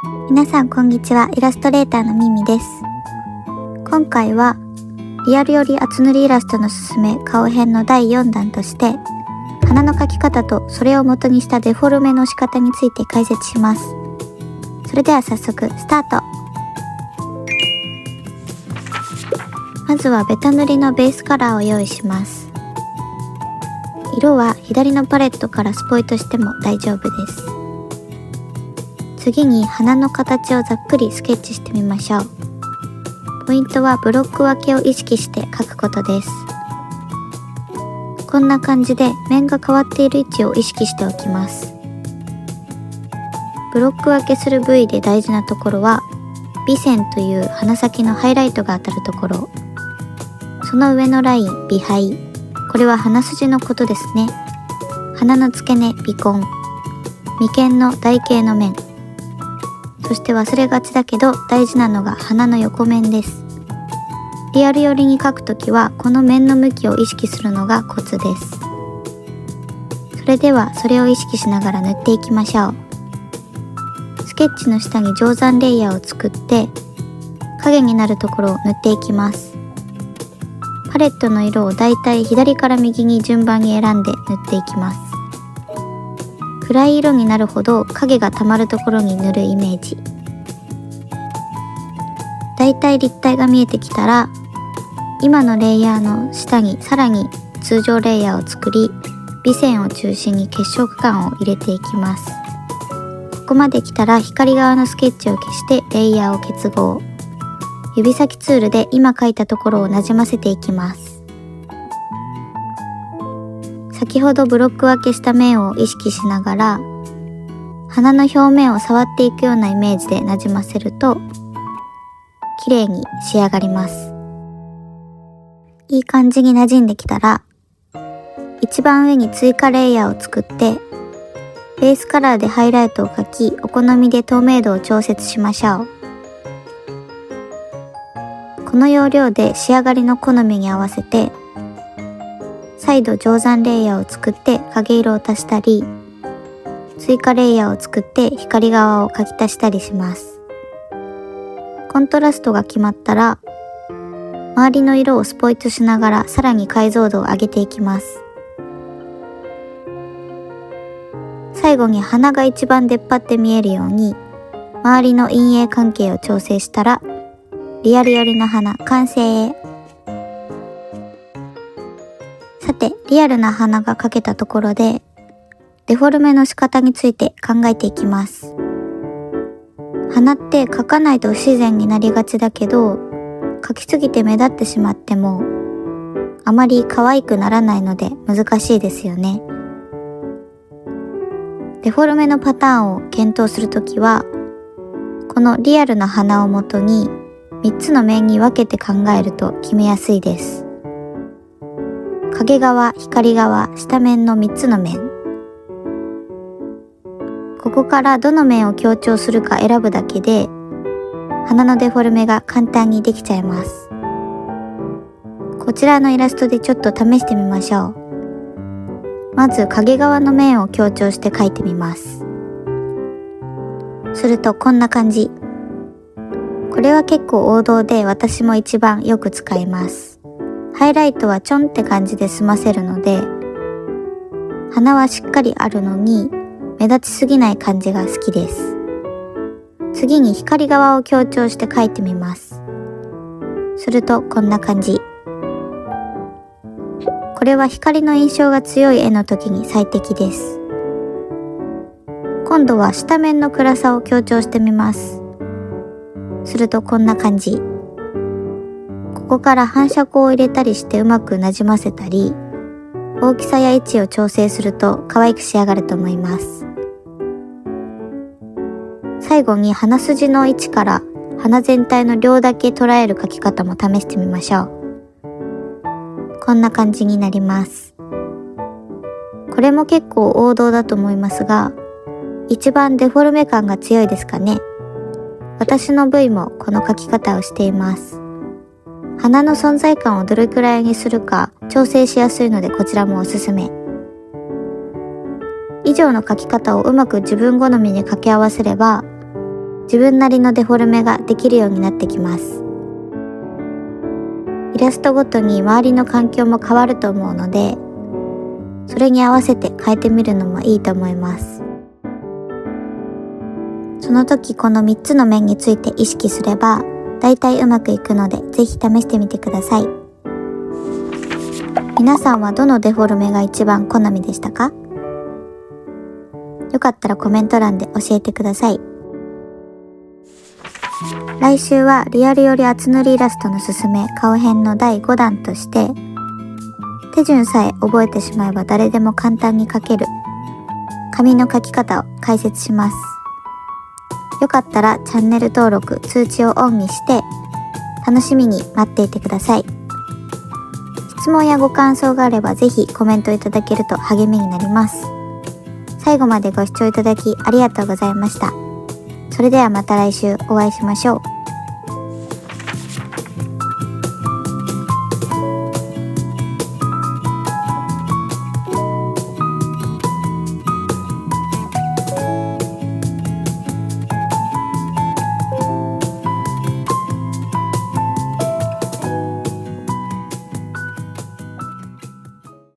皆さんこんにちは。イラストレーターのミミです。今回はリアルより厚塗りイラストのすすめ顔編の第4弾として鼻の描き方とそれを元にしたデフォルメの仕方について解説します。それでは早速スタート。まずはベタ塗りのベースカラーを用意します。色は左のパレットからスポイトしても大丈夫です。次に鼻の形をざっくりスケッチしてみましょう。ポイントはブロック分けを意識して描くことです。こんな感じで面が変わっている位置を意識しておきます。ブロック分けする部位で大事なところは尾線という鼻先のハイライトが当たるところ、その上のライン尾肺、これは鼻筋のことですね。鼻の付け根鼻根、眉間の台形の面、そして忘れがちだけど大事なのが鼻の横面です。リアル寄りに描くときはこの面の向きを意識するのがコツです。それではそれを意識しながら塗っていきましょう。スケッチの下に定山レイヤーを作って影になるところを塗っていきます。パレットの色をだいたい左から右に順番に選んで塗っていきます。暗い色になるほど影がたまるところに塗るイメージ。だいたい立体が見えてきたら今のレイヤーの下にさらに通常レイヤーを作り、尾線を中心に血色感を入れていきます。ここまで来たら光側のスケッチを消してレイヤーを結合。指先ツールで今描いたところをなじませていきます。先ほどブロック分けした面を意識しながら鼻の表面を触っていくようなイメージでなじませると綺麗に仕上がります。いい感じになじんできたら一番上に追加レイヤーを作ってベースカラーでハイライトを描き、お好みで透明度を調節しましょう。この要領で仕上がりの好みに合わせて再度定山レイヤーを作って影色を足したり、追加レイヤーを作って光側を描き足したりします。コントラストが決まったら周りの色をスポイトしながらさらに解像度を上げていきます。最後に鼻が一番出っ張って見えるように周りの陰影関係を調整したらリアル寄りの鼻完成。さて、リアルな鼻が描けたところでデフォルメの仕方について考えていきます。鼻って描かないと不自然になりがちだけど、描きすぎて目立ってしまってもあまり可愛くならないので難しいですよね。デフォルメのパターンを検討するときはこのリアルな鼻をもとに3つの面に分けて考えると決めやすいです。影側、光側、下面の3つの面。ここからどの面を強調するか選ぶだけで鼻のデフォルメが簡単にできちゃいます。こちらのイラストでちょっと試してみましょう。まず影側の面を強調して描いてみます。するとこんな感じ。これは結構王道で私も一番よく使います。ハイライトはちょんって感じで済ませるので、鼻はしっかりあるのに目立ちすぎない感じが好きです。次に光側を強調して描いてみます。するとこんな感じ。これは光の印象が強い絵の時に最適です。今度は下面の暗さを強調してみます。するとこんな感じ。ここから反射光を入れたりしてうまくなじませたり、大きさや位置を調整すると可愛く仕上がると思います。最後に鼻筋の位置から鼻全体の量だけ捉える描き方も試してみましょう。こんな感じになります。これも結構王道だと思いますが、一番デフォルメ感が強いですかね。私の部位もこの描き方をしています。鼻の存在感をどれくらいにするか調整しやすいのでこちらもおすすめ。以上の描き方をうまく自分好みに掛け合わせれば自分なりのデフォルメができるようになってきます。イラストごとに周りの環境も変わると思うので、それに合わせて変えてみるのもいいと思います。その時この3つの面について意識すれば、だいたいうまくいくので、ぜひ試してみてください。皆さんはどのデフォルメが一番好みでしたか？よかったらコメント欄で教えてください。来週はリアルより厚塗りイラストのすすめ顔編の第5弾として、手順さえ覚えてしまえば誰でも簡単に描ける紙の描き方を解説します。よかったらチャンネル登録、通知をオンにして楽しみに待っていてください。質問やご感想があればぜひコメントいただけると励みになります。最後までご視聴いただきありがとうございました。それではまた来週お会いしましょう。